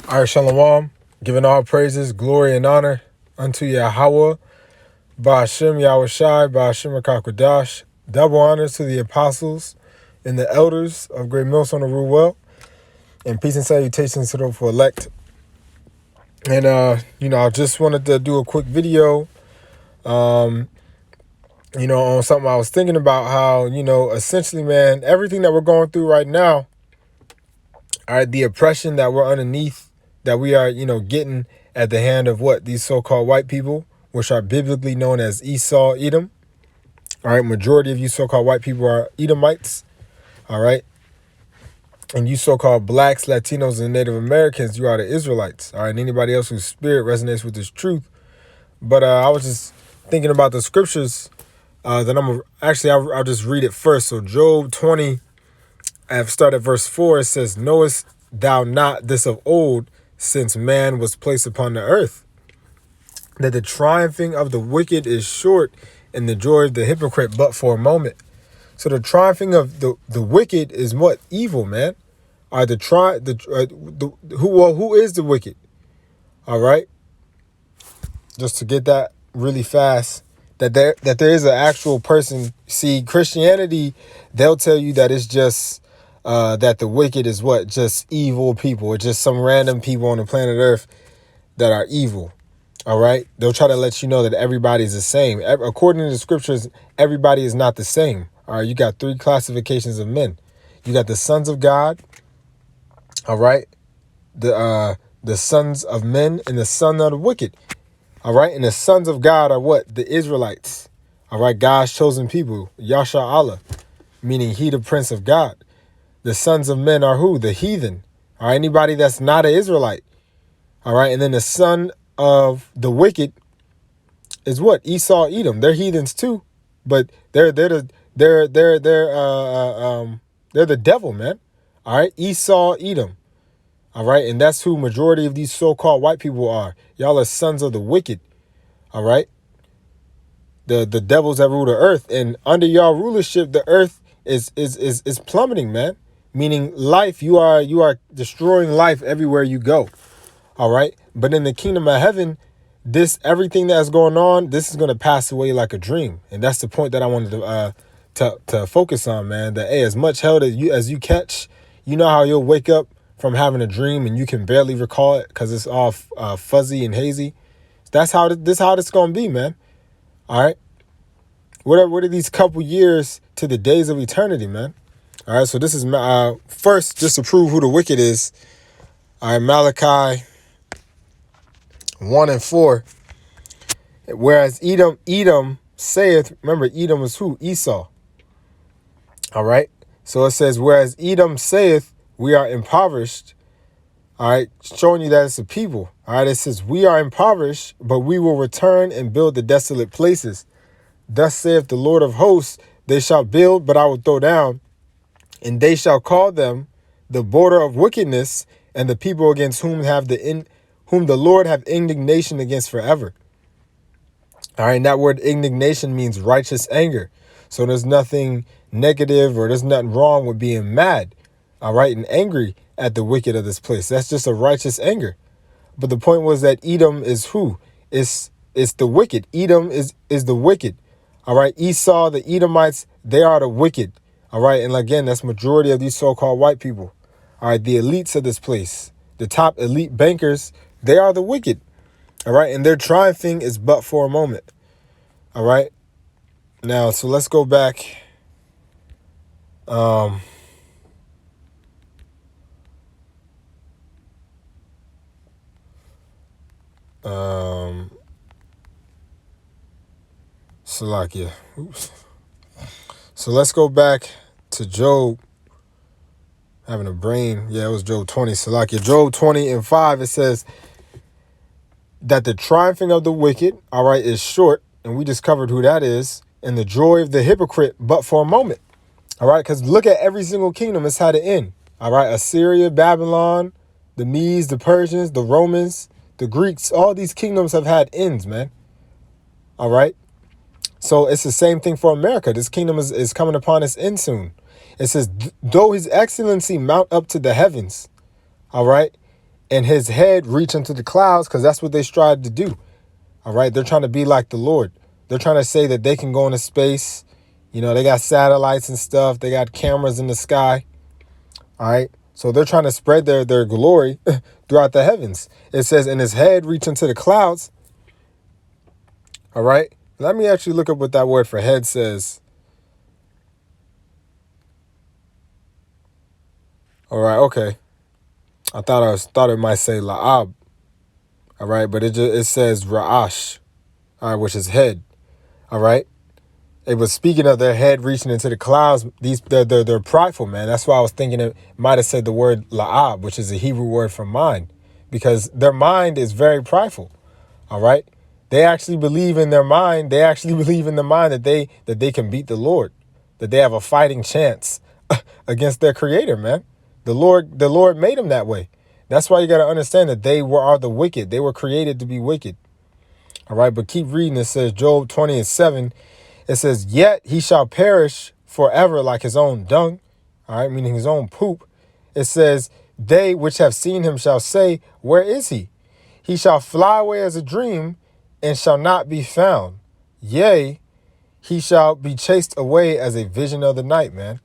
All right, Shalom. Giving all praises, glory, and honor unto Yahweh, Ba'ashem Yahushai, Ba'ashem HaKakodash. Double honors to the apostles and the elders of Great Millstone of Ruwell. And peace and salutations to those for elect. And, I just wanted to do a quick video, on something I was thinking about how, essentially, man, everything that we're going through right now, all right, the oppression that we're underneath, that we are, getting at the hand of what? These so-called white people, which are biblically known as Esau, Edom. All right, majority of you so-called white people are Edomites. All right. And you so-called blacks, Latinos, and Native Americans, you are the Israelites. All right, and anybody else whose spirit resonates with this truth. But I was just thinking about the scriptures that I'll just read it first. So Job 20, I have started verse 4. It says, "Knowest thou not this of old, since man was placed upon the earth, that the triumphing of the wicked is short, and the joy of the hypocrite but for a moment." So the triumphing of the wicked is what? Evil, man. All right, who is the wicked? All right, just to get that really fast, that there is an actual person. See, Christianity, they'll tell you that it's just that the wicked is what? Just evil people. It's just some random people on the planet Earth that are evil. All right. They'll try to let you know that everybody's the same. According to the scriptures, everybody is not the same. All right. You got three classifications of men. You got the sons of God. All right. The sons of men and the son of the wicked. All right. And the sons of God are what? The Israelites. All right. God's chosen people. Yasha Allah, meaning he the prince of God. The sons of men are who? The heathen. All right. Anybody that's not an Israelite. All right. And then the son of the wicked is what? Esau, Edom. They're heathens too, but they're the devil, man. All right. Esau, Edom. All right. And that's who majority of these so-called white people are. Y'all are sons of the wicked. All right. The devils that rule the earth, and under y'all rulership, the earth is plummeting, man. Meaning life, you are destroying life everywhere you go. All right. But in the kingdom of heaven, everything that's going on, this is going to pass away like a dream. And that's the point that I wanted to focus on, man. That, hey, as much hell as you catch, you know how you'll wake up from having a dream and you can barely recall it because it's all fuzzy and hazy. That's how this going to be, man. All right. What are these couple years to the days of eternity, man? All right. So this is first, just to prove who the wicked is. All right. Malachi 1 and 4. Whereas Edom saith, remember, Edom is who? Esau. All right. So it says, whereas Edom saith, we are impoverished. All right. Showing you that it's a people. All right. It says, we are impoverished, but we will return and build the desolate places. Thus saith the Lord of hosts, they shall build, but I will throw down, and they shall call them the border of wickedness, and the people against whom the Lord have indignation against forever. All right, and that word indignation means righteous anger. So there's nothing negative or there's nothing wrong with being mad, all right, and angry at the wicked of this place. That's just a righteous anger. But the point was that Edom is who? It's the wicked. Edom is the wicked. All right, Esau, the Edomites, they are the wicked. All right, and again, that's majority of these so-called white people. All right, the elites of this place, the top elite bankers, they are the wicked. All right. And their triumphing is but for a moment. All right. Now, so let's go back. Salakia. Oops. So let's go back to Job. Having a brain. Yeah, it was Job 20. Salakia. Job 20 and 5. It says that the triumphing of the wicked, all right, is short. And we discovered who that is. And the joy of the hypocrite, but for a moment. All right. Because look at every single kingdom. It's had an end. All right. Assyria, Babylon, the Medes, the Persians, the Romans, the Greeks. All these kingdoms have had ends, man. All right. So it's the same thing for America. This kingdom is coming upon its end soon. It says, though his excellency mount up to the heavens, all right, and his head reach into the clouds, because that's what they strive to do. All right. They're trying to be like the Lord. They're trying to say that they can go into space. You know, they got satellites and stuff. They got cameras in the sky. All right. So they're trying to spread their glory throughout the heavens. It says, and his head reach into the clouds. All right. Let me actually look up what that word for head says. All right. Okay. I thought it might say la'ab. All right. But it says ra'ash. All right. Which is head. All right. It was speaking of their head reaching into the clouds. They're prideful, man. That's why I was thinking it might have said the word la'ab, which is a Hebrew word for mind, because their mind is very prideful. All right. They actually believe in their mind. They actually believe in the mind that they can beat the Lord, that they have a fighting chance against their creator, man. The Lord made them that way. That's why you got to understand that are the wicked. They were created to be wicked. All right. But keep reading. It says Job 20:7. It says, yet he shall perish forever like his own dung. All right. Meaning his own poop. It says, they which have seen him shall say, where is he? He shall fly away as a dream and shall not be found. Yea, he shall be chased away as a vision of the night, man.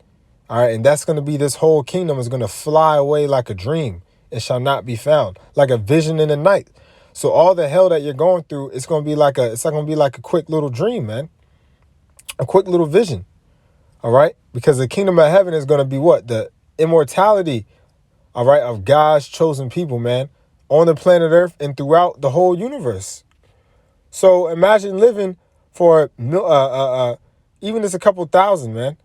All right. And that's going to be, this whole kingdom is going to fly away like a dream. It shall not be found, like a vision in the night. So all the hell that you're going through, it's not going to be like a quick little dream, man. A quick little vision. All right. Because the kingdom of heaven is going to be what? The immortality, all right, of God's chosen people, man, on the planet Earth and throughout the whole universe. So imagine living for even just a couple thousand, man,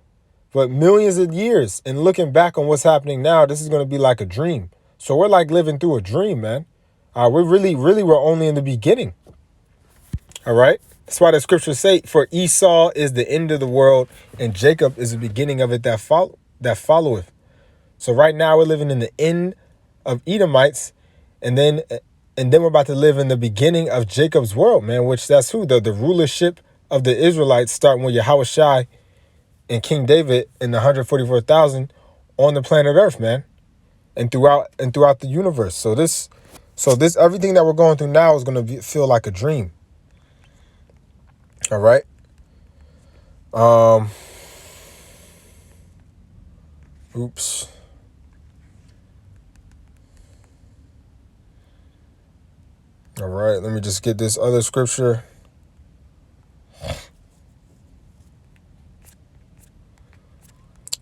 but millions of years, and looking back on what's happening now, this is going to be like a dream. So we're like living through a dream, man. We're only in the beginning. All right. That's why the scriptures say, for Esau is the end of the world, and Jacob is the beginning of it that followeth. So right now we're living in the end of Edomites, and then we're about to live in the beginning of Jacob's world, man, which that's who? The rulership of the Israelites, starting with Yahushua and King David and the 144,000 on the planet Earth, man, and throughout the universe. So this everything that we're going through now is going to feel like a dream. All right. Oops. All right. Let me just get this other scripture.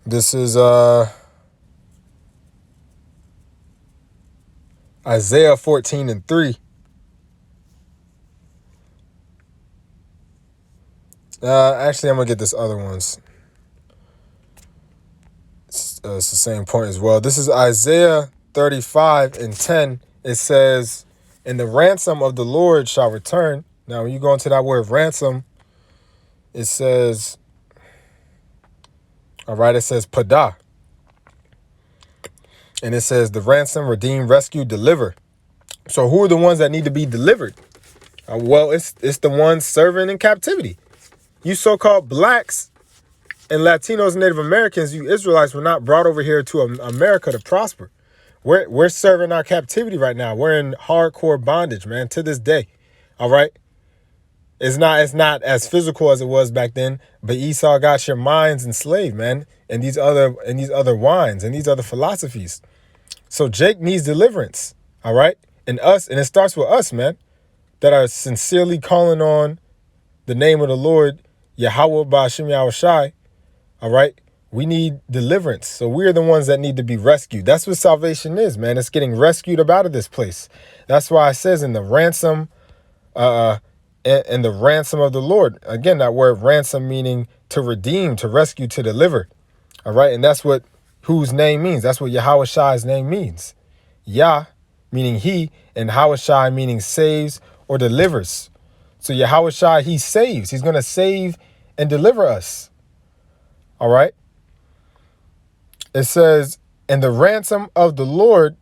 This is Isaiah 14:3. Actually, I'm going to get this other ones. It's the same point as well. This is Isaiah 35:10. It says, and the ransom of the Lord shall return. Now, when you go into that word ransom, it says, all right, it says padah. And it says the ransom, redeem, rescue, deliver. So who are the ones that need to be delivered? Well, it's the ones serving in captivity. You so-called blacks and Latinos and Native Americans, you Israelites, were not brought over here to America to prosper. We're serving our captivity right now. We're in hardcore bondage, man, to this day. All right. It's not as physical as it was back then, but Esau got your minds enslaved, man, and these other wines and these other philosophies. So Jake needs deliverance. All right. And it starts with us, man, that are sincerely calling on the name of the Lord, Yahweh Ba'Shem Yahushai. All right. We need deliverance. So we're the ones that need to be rescued. That's what salvation is, man. It's getting rescued up out of this place. That's why it says in the ransom, and the ransom of the Lord. Again, that word ransom meaning to redeem, to rescue, to deliver. All right. And that's what whose name means. That's what Yahushai's name means. Yah meaning he, and Yahushai meaning saves or delivers. So Yahushai, he saves. He's going to save and deliver us. All right. It says, and the ransom of the Lord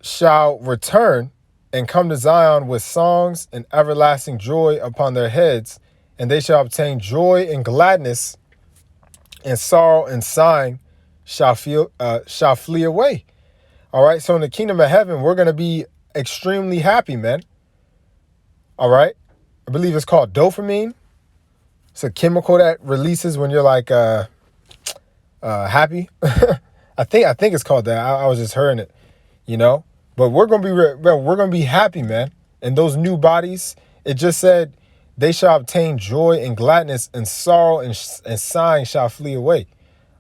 shall return and come to Zion with songs and everlasting joy upon their heads, and they shall obtain joy and gladness, and sorrow and sighing shall flee away. All right. So in the kingdom of heaven, we're going to be extremely happy, man. All right. I believe it's called dopamine. It's a chemical that releases when you're like happy. I think it's called that. I was just hearing it, you know. But we're gonna be happy, man. And those new bodies, it just said, they shall obtain joy and gladness, and sorrow and sighing shall flee away.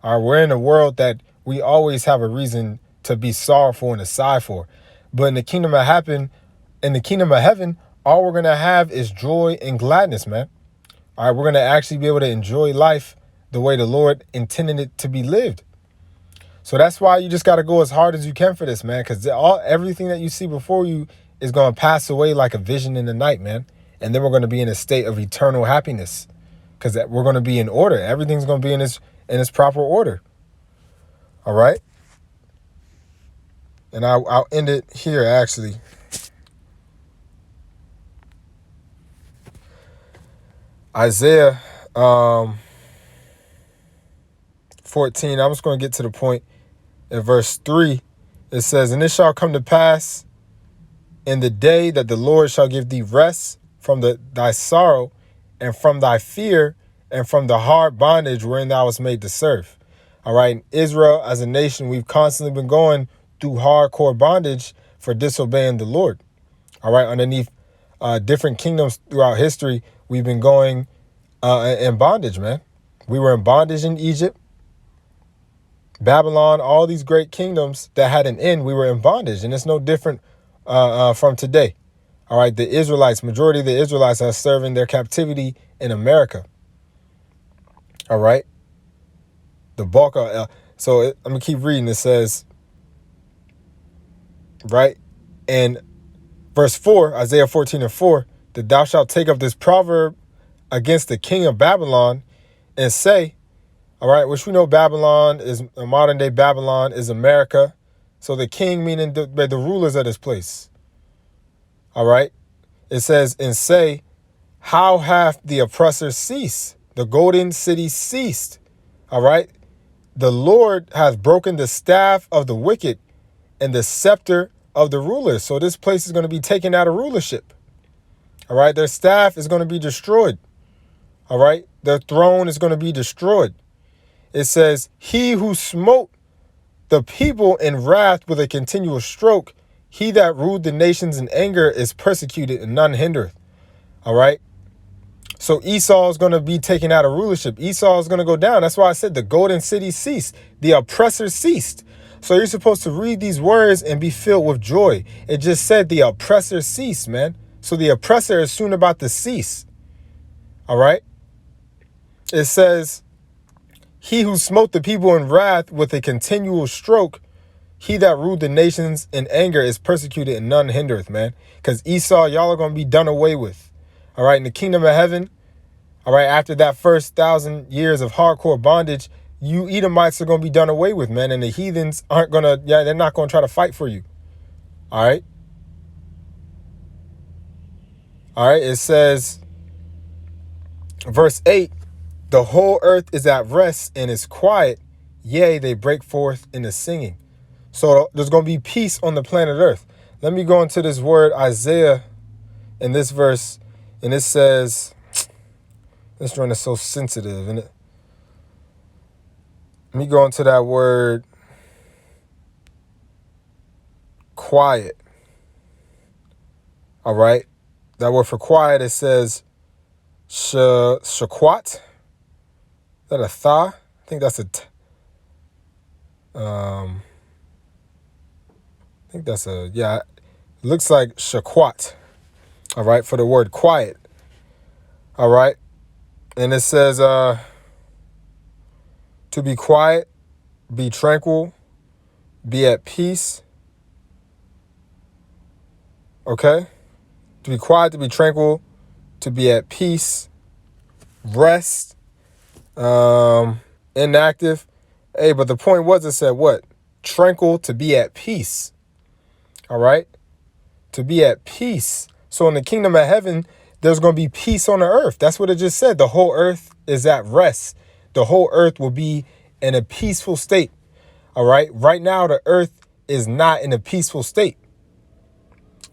All right, we're in a world that we always have a reason to be sorrowful and to sigh for. But in the kingdom of heaven, all we're gonna have is joy and gladness, man. All right, we're gonna actually be able to enjoy life the way the Lord intended it to be lived. So that's why you just got to go as hard as you can for this, man, because everything that you see before you is going to pass away like a vision in the night, man. And then we're going to be in a state of eternal happiness, because we're going to be in order. Everything's going to be in its proper order. All right. And I'll end it here, actually. Isaiah 14. I'm just going to get to the point. In verse 3, it says, "And it shall come to pass in the day that the Lord shall give thee rest from thy sorrow, and from thy fear, and from the hard bondage wherein thou wast made to serve." All right. Israel as a nation, we've constantly been going through hardcore bondage for disobeying the Lord. All right. Underneath different kingdoms throughout history, we've been going in bondage, man. We were in bondage in Egypt, Babylon, all these great kingdoms that had an end, we were in bondage. And it's no different from today. All right. The Israelites, majority of the Israelites are serving their captivity in America. All right. The bulk of, I'm going to keep reading. It says, right, in verse 4, Isaiah 14:4, that thou shalt take up this proverb against the king of Babylon and say, all right, which we know Babylon is, modern day Babylon is America. So the king, meaning the rulers of this place. All right. It says, and say, how hath the oppressor ceased? The golden city ceased. All right. The Lord hath broken the staff of the wicked and the scepter of the rulers. So this place is going to be taken out of rulership. All right. Their staff is going to be destroyed. All right. Their throne is going to be destroyed. It says, he who smote the people in wrath with a continual stroke, he that ruled the nations in anger is persecuted and none hindereth. All right. So Esau is going to be taken out of rulership. Esau is going to go down. That's why I said the golden city ceased. The oppressor ceased. So you're supposed to read these words and be filled with joy. It just said the oppressor ceased, man. So the oppressor is soon about to cease. All right. It says, he who smote the people in wrath with a continual stroke, he that ruled the nations in anger is persecuted and none hindereth, man. Because Esau, y'all are going to be done away with. All right. In the kingdom of heaven, all right, after that first 1,000 years of hardcore bondage, you Edomites are going to be done away with, man. And the heathens aren't going to, they're not going to try to fight for you. All right. All right. It says, verse 8, the whole earth is at rest and is quiet. Yea, they break forth into singing. So there's going to be peace on the planet earth. Let me go into this word Isaiah in this verse. And it says, this one is so sensitive, isn't it? Let me go into that word quiet. All right. That word for quiet, it says shaquat. Is that a tha? I think that's it looks like shaquat. All right. For the word quiet. All right. And it says, to be quiet, be tranquil, be at peace. Okay. To be quiet, to be tranquil, to be at peace, rest, inactive. Hey, but the point was, it said what? Tranquil, to be at peace. All right. To be at peace. So in the kingdom of heaven, there's going to be peace on the earth. That's what it just said. The whole earth is at rest. The whole earth will be in a peaceful state. All right. Right now, the earth is not in a peaceful state.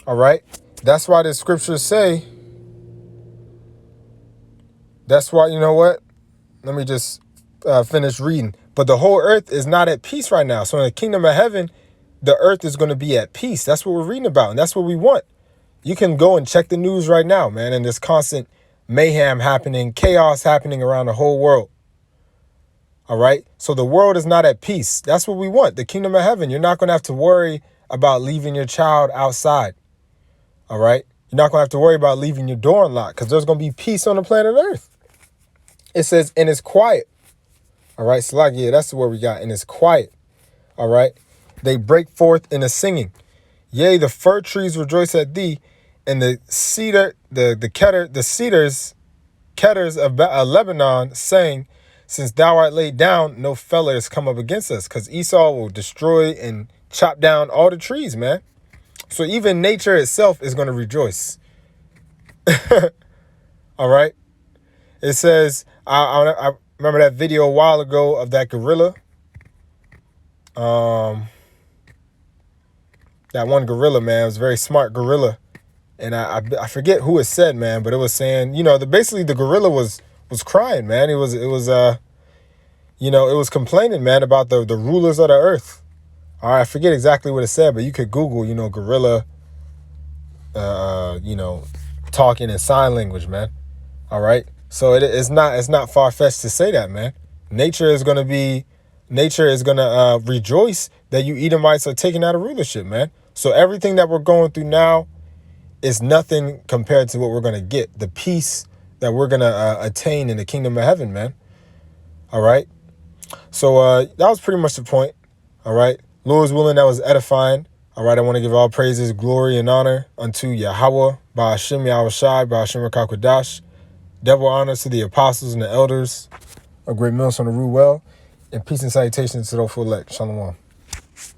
All right. That's why the scriptures say, that's why, you know what? Let me just finish reading. But the whole earth is not at peace right now. So in the kingdom of heaven, the earth is going to be at peace. That's what we're reading about. And that's what we want. You can go and check the news right now, man. And there's constant mayhem happening, chaos happening around the whole world. All right. So the world is not at peace. That's what we want. The kingdom of heaven. You're not going to have to worry about leaving your child outside. All right. You're not going to have to worry about leaving your door unlocked because there's going to be peace on the planet Earth. It says, and it's quiet. All right. So like, yeah, that's where we got. And it's quiet. All right. They break forth in a singing. Yea, the fir trees rejoice at thee, and the cedar, the cedars, ketters of Lebanon sang, since thou art laid down, no feller has come up against us, because Esau will destroy and chop down all the trees, man. So even nature itself is going to rejoice. All right. It says, I remember that video a while ago of that gorilla. That one gorilla, man, was a very smart gorilla. And I forget who it said, man, but it was saying, you know, basically the gorilla was crying, man. It was complaining, man, about the rulers of the earth. All right, I forget exactly what it said, but you could Google, gorilla, talking in sign language, man. All right. So it's not far-fetched to say that, man. Nature is going to rejoice that you Edomites are taking out of rulership, man. So everything that we're going through now is nothing compared to what we're going to get. The peace that we're going to attain in the kingdom of heaven, man. All right. So that was pretty much the point. All right. Lord's willing, that was edifying. All right. I want to give all praises, glory, and honor unto Yahweh, Ba'ashem Yahushai, Ba'ashem Rakakwadash. Double honors to the apostles and the elders. A great meal on the Ruel. And peace and salutations to those who elect. Shalom.